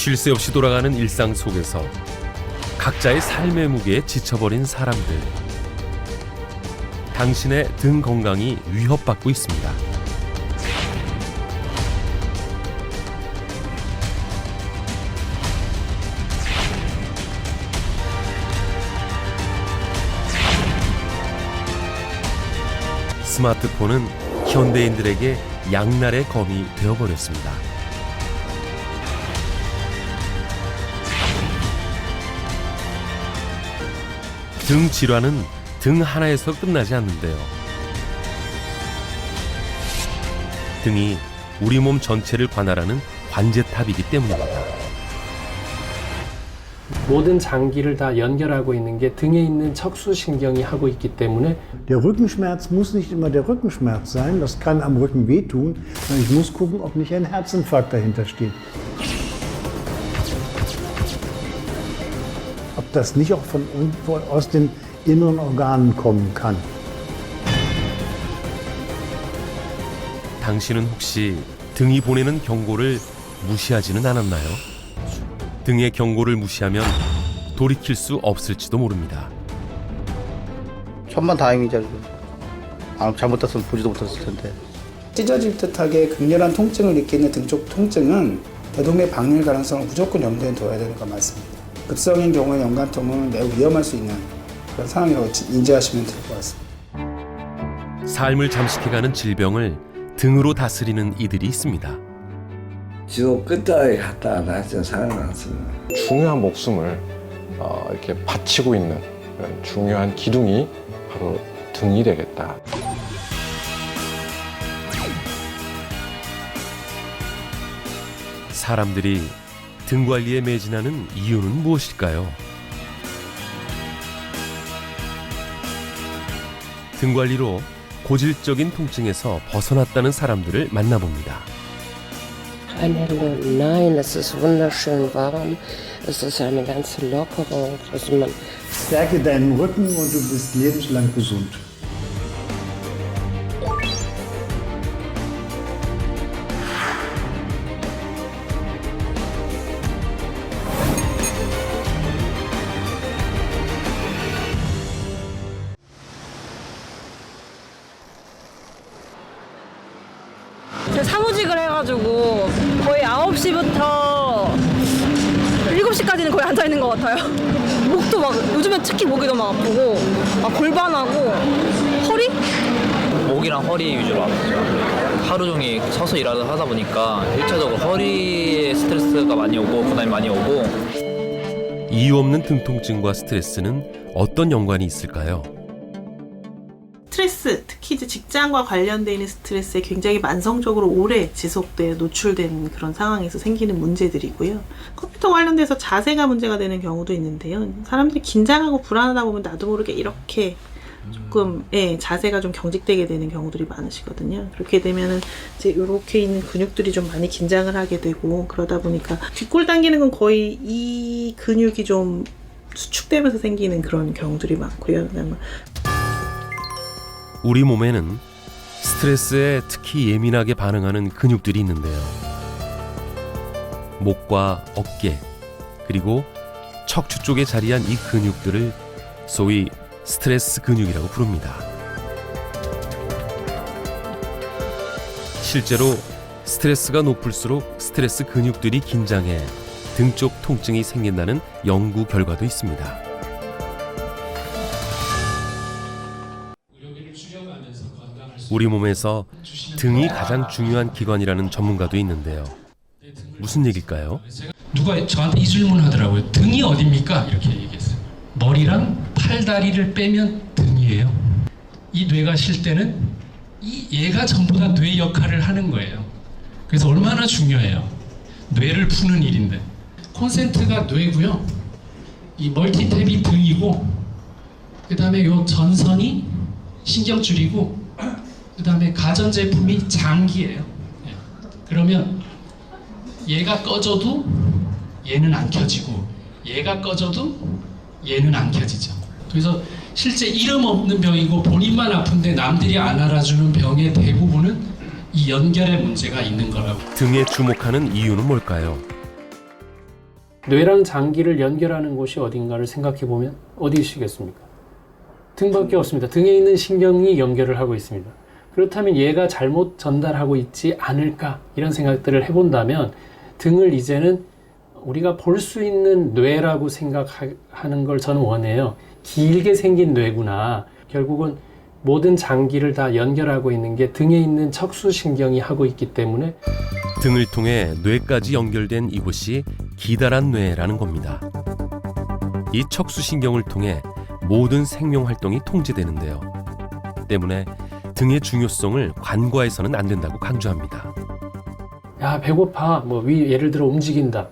쉴 새 없이 돌아가는 일상 속에서 각자의 삶의 무게에 지쳐버린 사람들. 당신의 등 건강이 위협받고 있습니다. 스마트폰은 현대인들에게 양날의 검이 되어버렸습니다. 등 질환은 등 하나에서 끝나지 않는데요. 등이 우리 몸 전체를 관할하는 관제탑이기 때문입니다. 모든 장기를 다 연결하고 있는 게 등에 있는 척수신경이 하고 있기 때문에 Der Rückenschmerz muss nicht immer der Rückenschmerz sein, das kann am Rücken wehtun, sondern ich muss gucken, ob nicht ein Herzinfarkt dahinter steht. Ob das nicht auch von irgendwo aus den inneren Organen kommen kann. 당신은 혹시 등이 보내는 경고를 무시하지는 않았나요? 등의 경고를 무시하면 돌이킬 수 없을지도 모릅니다. 천만다행이죠. 잘못했으면 보지도 못했을 텐데. 찢어질 듯하게 극렬한 통증을 느끼는 등 쪽 통증은 대동맥 박릴 가능성을 무조건 염두에 둬야 되는 건 맞습니다. 급성인 경우에 연관통은 매우 위험할 수 있는 그런 상황이라고 인지하시면 될 것 같습니다. 삶을 잠식해가는 질병을 등으로 다스리는 이들이 있습니다. 지도 끝까지 갔다 나서 살아났습니다. 중요한 목숨을 이렇게 바치고 있는 그런 중요한 기둥이 바로 등이 되겠다. 사람들이 등 관리에 매진하는 이유는 무엇일까요? 등 관리로 고질적인 통증에서 벗어났다는 사람들을 만나봅니다. Nein, es ist wunderschön warm. Es ist eine ganze Lockerung. Also man Stärke deinen Rücken und du bist lebenslang gesund. 제가 사무직을 해가지고 거의 9시부터 7시까지는 거의 앉아있는 것 같아요. 목도 막 요즘엔 특히 목이 너무 아프고 골반하고 허리? 목이랑 허리 위주로 아프죠. 하루 종일 서서 일하다 하다 보니까 1차적으로 허리에 스트레스가 많이 오고 부담이 많이 오고. 이유 없는 등 통증과 스트레스는 어떤 연관이 있을까요? 스트레스, 특히 이제 직장과 관련되어 있는 스트레스에 굉장히 만성적으로 오래 지속돼 노출된 그런 상황에서 생기는 문제들이고요. 컴퓨터 관련돼서 자세가 문제가 되는 경우도 있는데요. 사람들이 긴장하고 불안하다 보면 나도 모르게 이렇게 조금 자세가 좀 경직되게 되는 경우들이 많으시거든요. 그렇게 되면은 이제 이렇게 있는 근육들이 좀 많이 긴장을 하게 되고 그러다 보니까 뒷골 당기는 건 거의 이 근육이 좀 수축되면서 생기는 그런 경우들이 많고요. 그다음에 우리 몸에는 스트레스에 특히 예민하게 반응하는 근육들이 있는데요. 목과 어깨, 그리고 척추 쪽에 자리한 이 근육들을 소위 스트레스 근육이라고 부릅니다. 실제로 스트레스가 높을수록 스트레스 근육들이 긴장해 등 쪽 통증이 생긴다는 연구 결과도 있습니다. 우리 몸에서 등이 가장 중요한 기관이라는 전문가도 있는데요. 무슨 얘기일까요? 누가 저한테 이 질문을 하더라고요. 등이 어딥니까? 이렇게 얘기했어요. 머리랑 팔다리를 빼면 등이에요. 이 뇌가 쉴 때는 얘가 전부 다 뇌 역할을 하는 거예요. 그래서 얼마나 중요해요. 뇌를 푸는 일인데. 콘센트가 뇌고요. 이 멀티탭이 등이고, 그 다음에 요 전선이 신경줄이고, 그 다음에 가전제품이 장기예요. 그러면 얘가 꺼져도 얘는 안 켜지고 얘가 꺼져도 얘는 안 켜지죠. 그래서 실제 이름 없는 병이고 본인만 아픈데 남들이 안 알아주는 병의 대부분은 이 연결의 문제가 있는 거라고. 등에 주목하는 이유는 뭘까요? 뇌랑 장기를 연결하는 곳이 어딘가를 생각해 보면 어디시겠습니까? 등밖에 없습니다. 등에 있는 신경이 연결을 하고 있습니다. 그렇다면 얘가 잘못 전달하고 있지 않을까 이런 생각들을 해본다면 등을 이제는 우리가 볼 수 있는 뇌라고 생각하는 걸 저는 원해요. 길게 생긴 뇌구나. 결국은 모든 장기를 다 연결하고 있는 게 등에 있는 척수신경이 하고 있기 때문에 등을 통해 뇌까지 연결된 이곳이 기다란 뇌라는 겁니다. 이 척수신경을 통해 모든 생명활동이 통제되는데요. 때문에 등의 중요성을 간과해서는 안 된다고 강조합니다. 야, 배고파. 뭐 위 예를 들어 움직인다.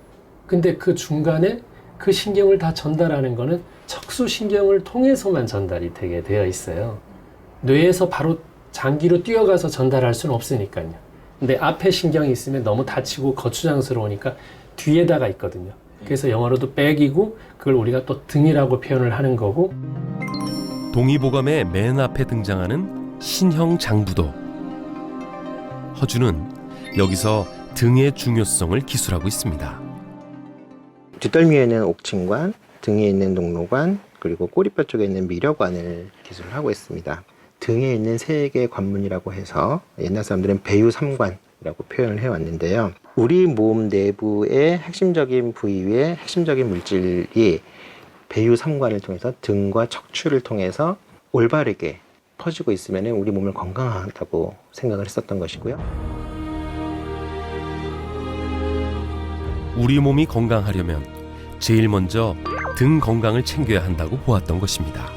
근데 그 중간에 그 신경을 다 전달하는 거는 척수신경을 통해서만 전달이 되게 되어 있어요. 뇌에서 바로 장기로 뛰어가서 전달할 수는 없으니까요. 근데 앞에 신경이 있으면 너무 다치고 거추장스러우니까 뒤에다가 있거든요. 그래서 영어로도 백이고 그걸 우리가 또 등이라고 표현을 하는 거고. 동의보감의 맨 앞에 등장하는 신형 장부도. 허준은 여기서 등의 중요성을 기술하고 있습니다. 뒷덜미에는 옥친관, 등에 있는 녹로관, 그리고 꼬리뼈 쪽에 있는 미려관을 기술하고 있습니다. 등에 있는 세 개의 관문이라고 해서 옛날 사람들은 배유삼관이라고 표현을 해왔는데요. 우리 몸 내부의 핵심적인 부위의 핵심적인 물질이 배유삼관을 통해서 등과 척추를 통해서 올바르게 퍼지고 있으면 우리 몸을 건강하다고 생각을 했었던 것이고요. 우리 몸이 건강하려면 제일 먼저 등 건강을 챙겨야 한다고 보았던 것입니다.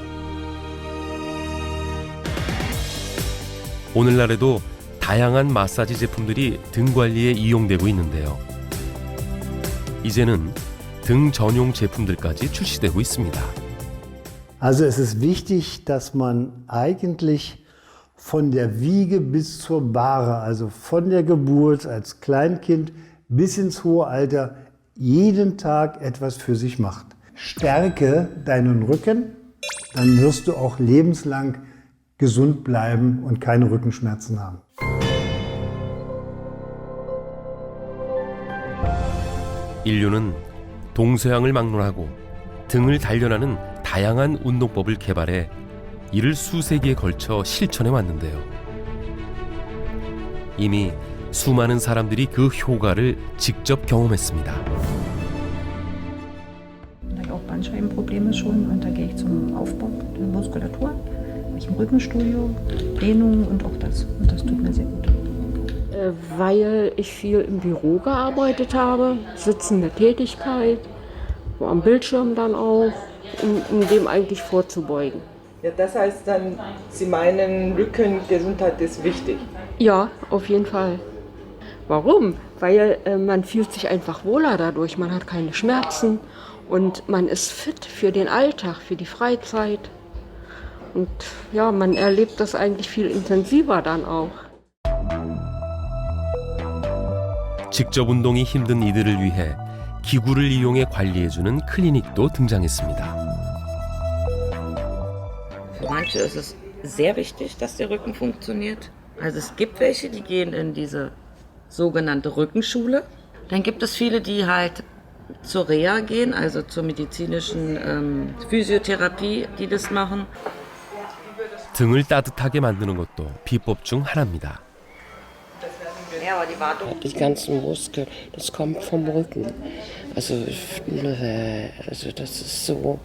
오늘날에도 다양한 마사지 제품들이 등 관리에 이용되고 있는데요. 이제는 등 전용 제품들까지 출시되고 있습니다. Also es ist wichtig, dass man eigentlich von der Wiege bis zur Bahre, also von der Geburt als Kleinkind bis ins hohe Alter, jeden Tag etwas für sich macht. Stärke deinen Rücken, dann wirst du auch lebenslang gesund bleiben und keine Rückenschmerzen haben. 인류는 동서양을 막론하고 등을 단련하는 다양한 운동법을 개발해 이를 수세기에 걸쳐 실천해 왔는데요. 이미 수많은 사람들이 그 효과를 직접 경험했습니다. Auch Bandscheibenprobleme schon und da gehe ich zum Aufbau der Muskulatur, ich im Rückenstudio, Dehnungen und auch das. Und das tut mir sehr gut. Weil ich viel im Büro gearbeitet habe, sitzende Tätigkeit, am Bildschirm dann auch, um dem eigentlich vorzubeugen. Ja, das heißt dann, Sie meinen, Rückengesundheit ist wichtig? Ja, auf jeden Fall. Warum? Weil man fühlt sich einfach wohler dadurch, man hat keine Schmerzen und man ist fit für den Alltag, für die Freizeit. Und ja, man erlebt das eigentlich viel intensiver dann auch. 직접 운동이 힘든 이들을 위해 기구를 이용해 관리해주는 클리닉도 등장했습니다. Für manche ist es sehr wichtig, dass der Rücken funktioniert. Also es gibt welche, die gehen in diese sogenannte Rückenschule. Dann gibt es viele, die halt zur Reha gehen, also zur medizinischen Physiotherapie, die das machen. 등을 따뜻하게 만드는 것도 비법 중 하나입니다. Die ganzen Muskeln, das kommt vom Rücken. Also das ist so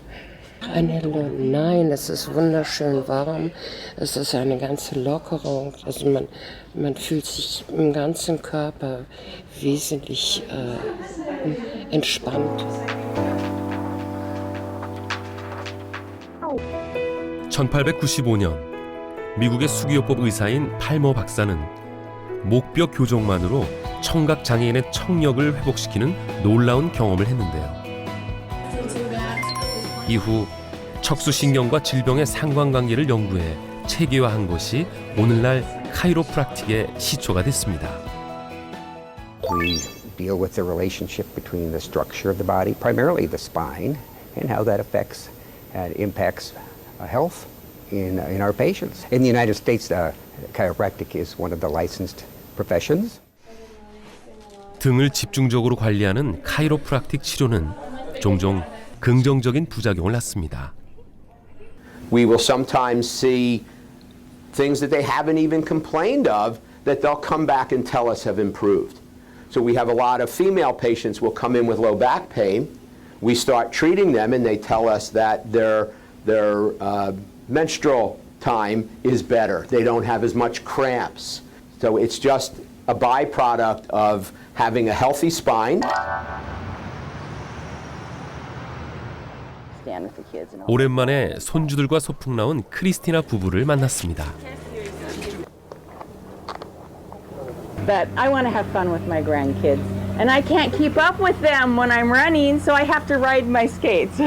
nein, es ist wunderschön warm. Es ist eine ganze Lockerung. Also man fühlt sich im ganzen Körper wesentlich entspannt. 1895년 미국의 수기요법 의사인 팔머 박사는 목뼈 교정만으로 청각 장애인의 청력을 회복시키는 놀라운 경험을 했는데요. 이후 척수신경과 질병의 상관관계를 연구해 체계화한 것이 오늘날 카이로프락틱의 시초가 됐습니다. We deal with the relationship between the structure of the body, primarily the spine, and how that affects and impacts health in our patients. In the United States, chiropractic is one of the licensed professions. 등을 집중적으로 관리하는 카이로프락틱 치료는 종종 긍정적인 부작용을 낳습니다. We will sometimes see things that they haven't even complained of that they'll come back and tell us have improved. So we have a lot of female patients will come in with low back pain. We start treating them and they tell us that their menstrual time is better. They don't have as much cramps. So it's just a byproduct of having a healthy spine. 오랜만에 손주들과 소풍 나온 크리스티나 부부를 만났습니다. But I want to have fun with my grandkids. And I can't keep up with them when I'm running, so I have to ride my skates.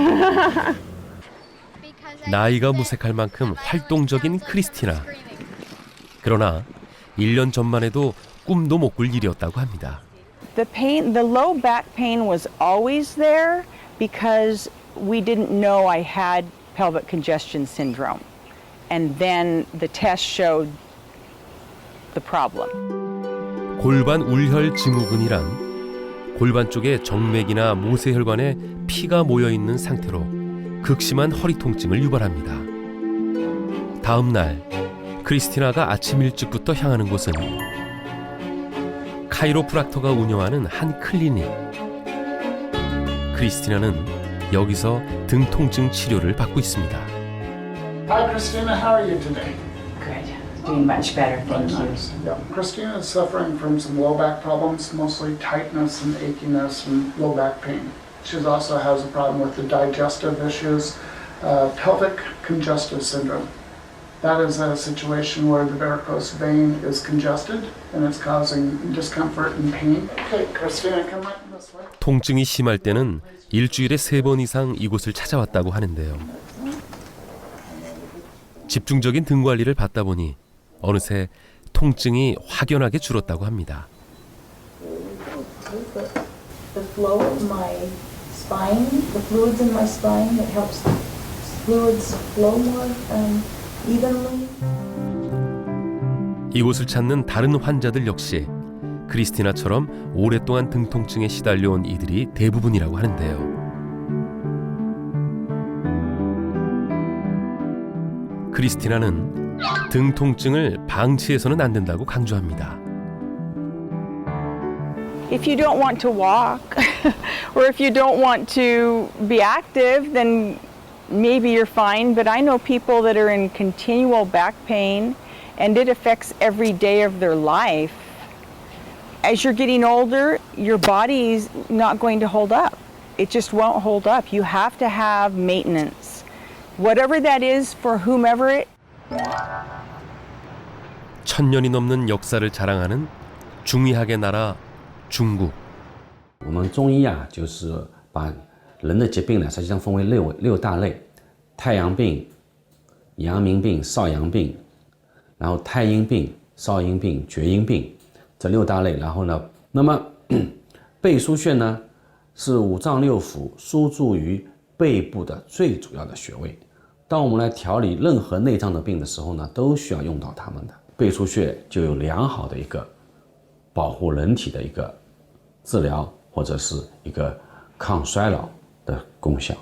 나이가 무색할 만큼 활동적인 크리스티나. 그러나 1년 전만 해도 꿈도 못 꿀 일이었다고 합니다. The low back pain was always there because we didn't know I had pelvic congestion syndrome. And then the test showed the problem. 골반 울혈 증후군이란 골반 쪽에 정맥이나 모세혈관에 피가 모여 있는 상태로 극심한 허리 통증을 유발합니다. 다음 날 크리스티나가 아침 일찍부터 향하는 곳은 카이로프락터가 운영하는 한 클리닉. 크리스티나는 여기서 등 통증 치료를 받고 있습니다. Hi, Christina. How are you today? Good. Doing much better, thank you. Yeah. Christina is suffering from some low back problems, mostly tightness and achiness and low back pain. She also has a problem with the digestive issues, pelvic congestive syndrome. That is a situation where the varicose vein is congested and it's causing discomfort and pain. Okay, Christina, come right this way. 통증이 심할 때는 일주일에 3번 이상 이곳을 찾아왔다고 하는데요. 집중적인 등 관리를 받다 보니 어느새 통증이 확연하게 줄었다고 합니다. The flow of my spine, the fluids in my spine, it helps fluids flow more evenly. 이곳을 찾는 다른 환자들 역시 크리스티나처럼 오랫동안 등 통증에 시달려온 이들이 대부분이라고 하는데요. 크리스티나는 등 통증을 방치해서는 안 된다고 강조합니다. If you don't want to walk or if you don't want to be active, then maybe you're fine. But I know people that are in continual back pain and it affects every day of their life. As you're getting older, your body's not going to hold up. It just won't hold up. You have to have maintenance. Whatever that is for whomever it. 1000년이 넘는 역사를 자랑하는 중의학의 나라 중국。我们中医啊，就是把人的疾病呢，实际上分为六大类：太阳病、阳明病、少阳病，然后太阴病、少阴病、厥阴病这6大类。然后呢，那么背腧穴呢，是五脏六腑输注于背部的最主要的穴位。当我们来调理任何内脏的病的时候呢，都需要用到它们的。背腧穴就有良好的一个保护人体的一个治疗或者是一个抗衰老的功效。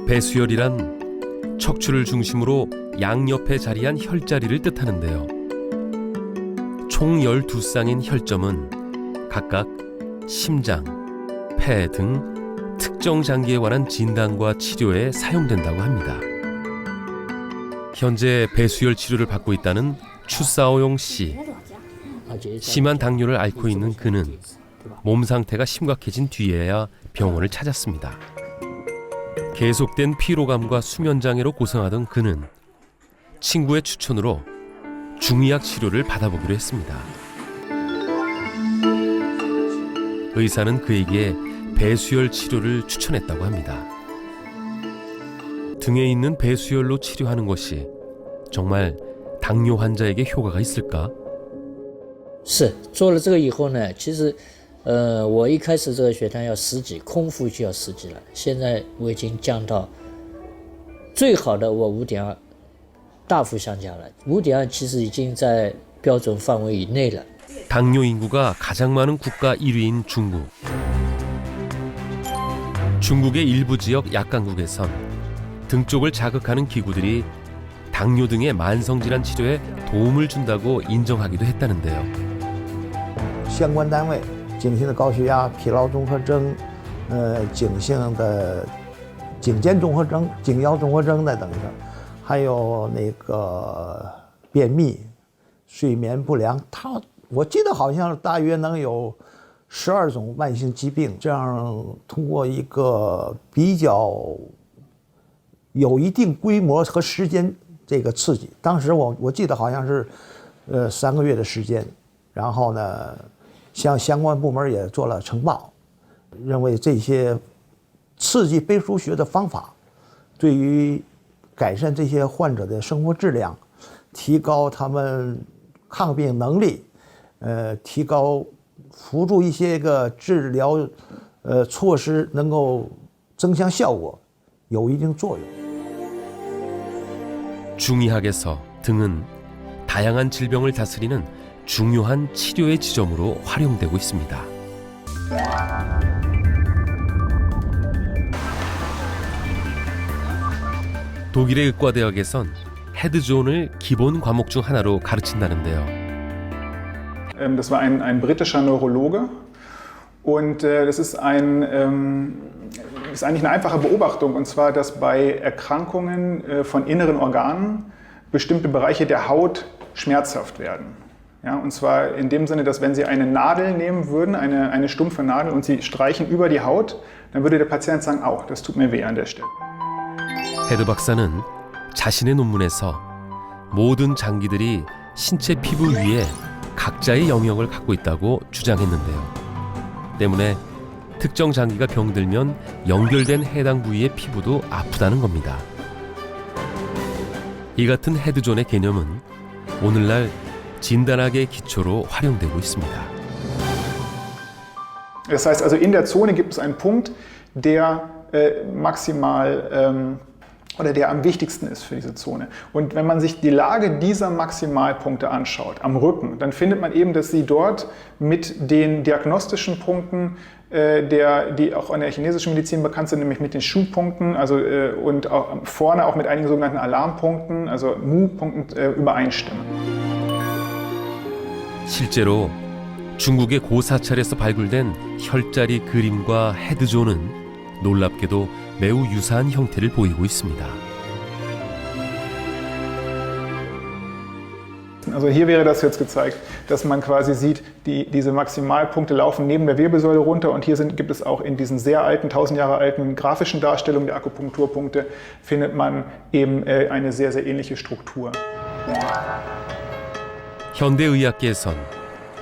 배수혈이란 척추를 중심으로 양옆에 자리한 혈자리를 뜻하는데요. 총 12쌍인 혈점은 각각 심장, 폐 등 특정 장기에 관한 진단과 치료에 사용된다고 합니다. 현재 배수혈 치료를 받고 있다는 추사오용 씨. 심한 당뇨를 앓고 있는 그는 몸 상태가 심각해진 뒤에야 병원을 찾았습니다. 계속된 피로감과 수면장애로 고생하던 그는 친구의 추천으로 중의학 치료를 받아보기로 했습니다. 의사는 그에게 배수혈 치료를 추천했다고 합니다. 등에 있는 배수혈로 치료하는 것이 정말 당뇨 환자에게 효과가 있을까? 是做了这个以后呢，其实我一开始这个血糖要10几，空腹就要10几了，现在我已经降到最好的我5.2，大幅下降了。5.2其实已经在标准范围以内了。 당뇨 인구가 가장 많은 국가 1위인 중국. 중국의 일부 지역 약강국에선 등 쪽을 자극하는 기구들이 당뇨 등의 만성질환 치료에 도움을 준다고 인정하기도 했다는데요. 相关单位颈性的高血压、疲劳综合征、颈性的颈肩综合征、颈腰综合征的等等，还有那个便秘、睡眠不良，我记得好像大约能有12种慢性疾病，这样通过一个比较有一定规模和时间这个刺激，当时我记得好像是3个月的时间，然后呢，向相关部门也做了呈报，认为这些刺激背书学的方法，对于改善这些患者的生活质量，提高他们抗病能力，提高辅助一些个治疗措施能够增强效果，有一定作用。 중의학에서 등은 다양한 질병을 다스리는 중요한 치료의 지점으로 활용되고 있습니다. 독일의 의과대학에선 헤드존을 기본 과목 중 하나로 가르친다는데요. Das war ein britischer Neurologe und das ist ist eigentlich eine einfache Beobachtung, und zwar, dass bei Erkrankungen von inneren Organen bestimmte Bereiche der Haut schmerzhaft werden. Ja, und zwar in dem Sinne, dass wenn Sie eine Nadel nehmen würden, eine stumpfe Nadel, und Sie streichen über die Haut, dann würde der Patient sagen, au, das tut mir weh an der Stelle. 헤드 박사는 자신의 논문에서 모든 장기들이 신체 피부 위에 각자의 영역을 갖고 있다고 주장했는데요. 때문에 특정 장기가 병들면 연결된 해당 부위의 피부도 아프다는 겁니다. 이 같은 헤드존의 개념은 오늘날 진단학의 기초로 활용되고 있습니다. Das heißt also, in der Zone gibt es einen Punkt, der maximal oder der am wichtigsten ist für diese Zone. Und wenn man sich die Lage dieser Maximalpunkte anschaut, am Rücken, dann findet man eben, dass sie dort mit den diagnostischen Punkten, die auch in der chinesischen Medizin bekannt sind, nämlich mit den Shu-Punkten, also, und auch vorne auch mit einigen sogenannten Alarmpunkten, also Mu-Punkten, übereinstimmen. 실제로 중국의 고사찰에서 발굴된 혈자리 그림과 헤드존은 놀랍게도 매우 유사한 형태를 보이고 있습니다. Also hier wäre das jetzt gezeigt, dass man quasi sieht, diese Maximalpunkte laufen neben der Wirbelsäule runter, und hier gibt es auch in diesen sehr alten, 1000 Jahre alten grafischen Darstellungen der Akupunkturpunkte, findet man eben eine sehr, sehr ähnliche Struktur. 현대의학계에선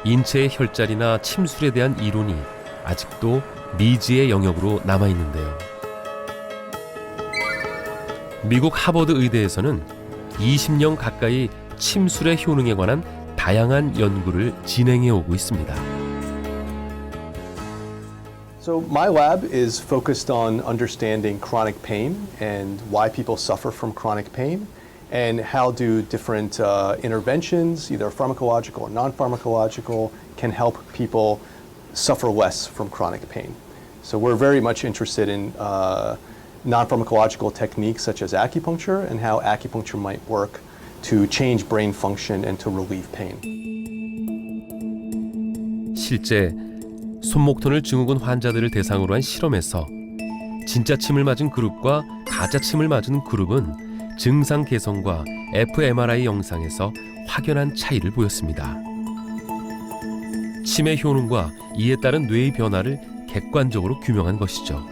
인체의 혈자리나 침술에 대한 이론이 아직도 미지의 영역으로 남아있는데요. 미국 하버드 의대에서는 20년 가까이 침술의 효능에 관한 다양한 연구를 진행해 오고 있습니다. So my lab is focused on understanding chronic pain and why people suffer from chronic pain, and how do different interventions, either pharmacological or non-pharmacological, can help people suffer less from chronic pain. So we're very much interested in non-pharmacological techniques such as acupuncture, and how acupuncture might work to change brain function and to relieve pain. 실제 손목턴을 증후군 환자들을 대상으로 한 실험에서 진짜 침을 맞은 그룹과 가짜 침을 맞은 그룹은 증상 개선과 fMRI 영상에서 확연한 차이를 보였습니다. 침의 효능과 이에 따른 뇌의 변화를 객관적으로 규명한 것이죠.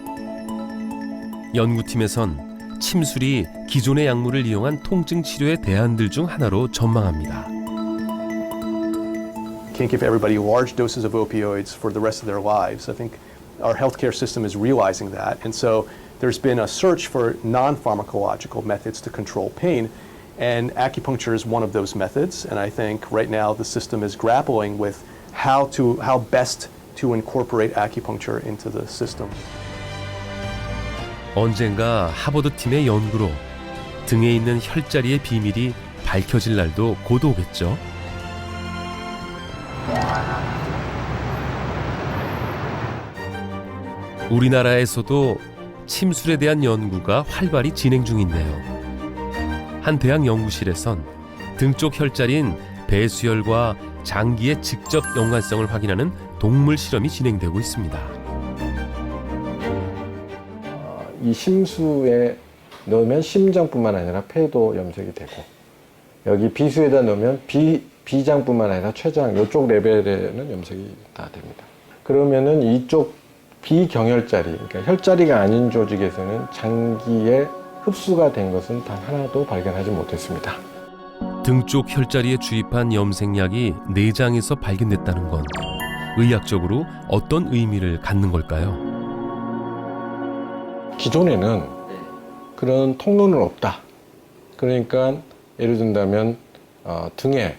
연구팀에선 침술이 기존의 약물을 이용한 통증 치료의 대안들 중 하나로 전망합니다. Can't give everybody large doses of opioids for the rest of their lives. I think our healthcare system is realizing that, and so there's been a search for non-pharmacological methods to control pain, and acupuncture is one of those methods. And I think right now the system is grappling with how best to incorporate acupuncture into the system. 언젠가 하버드 팀의 연구로 등에 있는 혈자리의 비밀이 밝혀질 날도 곧 오겠죠. 우리나라에서도 침술에 대한 연구가 활발히 진행 중인데요. 한 대학 연구실에선 등 쪽 혈자리인 배수혈과 장기의 직접 연관성을 확인하는 동물 실험이 진행되고 있습니다. 이 심수에 넣으면 심장뿐만 아니라 폐도 염색이 되고, 여기 비수에다 넣으면 비장뿐만 아니라 췌장 이쪽 레벨에는 염색이 다 됩니다. 그러면은 이쪽 비경혈자리, 그러니까 혈자리가 아닌 조직에서는 장기에 흡수가 된 것은 단 하나도 발견하지 못했습니다. 등 쪽 혈자리에 주입한 염색약이 내장에서 발견됐다는 건 의학적으로 어떤 의미를 갖는 걸까요? 기존에는 그런 통로는 없다. 그러니까 예를 든다면 등에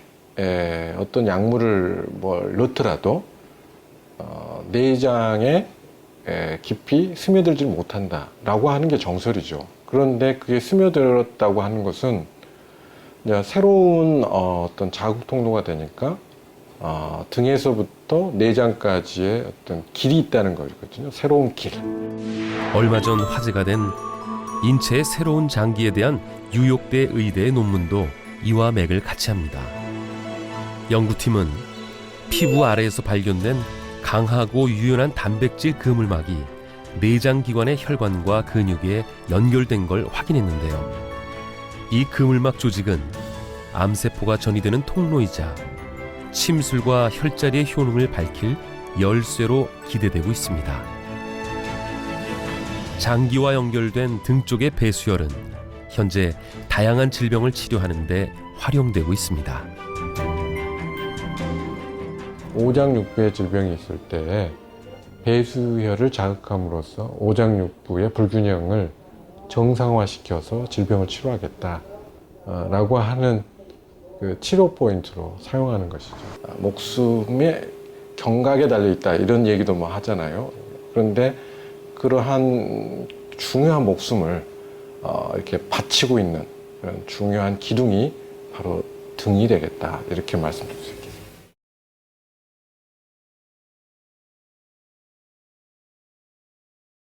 어떤 약물을 넣더라도 내장에 깊이 스며들지 못한다라고 하는 게 정설이죠. 그런데 그게 스며들었다고 하는 것은 이제 새로운 어떤 자극 통로가 되니까 등에서부터 내장까지의 어떤 길이 있다는 거거든요. 새로운 길. 얼마 전 화제가 된 인체의 새로운 장기에 대한 뉴욕대 의대의 논문도 이와 맥을 같이 합니다. 연구팀은 피부 아래에서 발견된 강하고 유연한 단백질 그물막이 내장기관의 혈관과 근육에 연결된 걸 확인했는데요. 이 그물막 조직은 암세포가 전이되는 통로이자 침술과 혈자리의 효능을 밝힐 열쇠로 기대되고 있습니다. 장기와 연결된 등 쪽의 배수혈은 현재 다양한 질병을 치료하는 데 활용되고 있습니다. 오장육부의 질병이 있을 때 배수혈을 자극함으로써 오장육부의 불균형을 정상화시켜서 질병을 치료하겠다라고 하는 그 치료 포인트로 사용하는 것이죠. 목숨의 경각에 달려있다 이런 얘기도 뭐 하잖아요. 그런데 그러한 중요한 목숨을 이렇게 바치고 있는 그런 중요한 기둥이 바로 등이 되겠다 이렇게 말씀드렸어요.